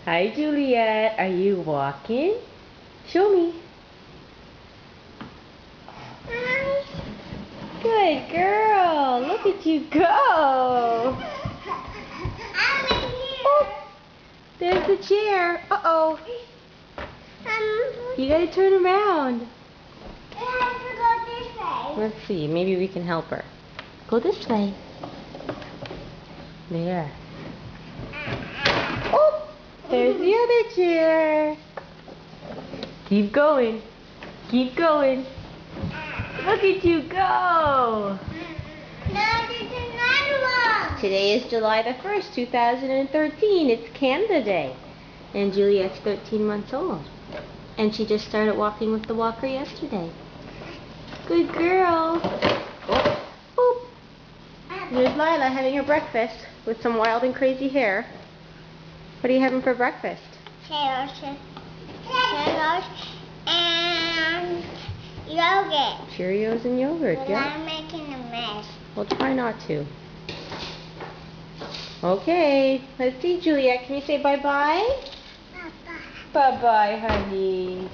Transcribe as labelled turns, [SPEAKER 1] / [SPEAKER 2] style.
[SPEAKER 1] Hi, Juliet. Are you walking? Show me. Good girl. Look at you go. Oh, there's the chair. Uh-oh. You gotta turn around. Let's see. Maybe we can help her. Go this way. There. Oh, there's the other chair. Keep going. Keep going. Look at you go. Today is July the 1st, 2013. It's Canada Day. And Juliet's 13 months old. And she just started walking with the walker yesterday. Good girl. Oh, boop. There's Lila having her breakfast with some wild and crazy hair. What are you having for breakfast?
[SPEAKER 2] Cheerios and yogurt.
[SPEAKER 1] Cheerios and yogurt,
[SPEAKER 2] But
[SPEAKER 1] yeah.
[SPEAKER 2] I'm making a mess.
[SPEAKER 1] Well, try not to. Okay, let's see, Juliet. Can you say bye-bye?
[SPEAKER 2] Bye-bye.
[SPEAKER 1] Bye-bye, honey.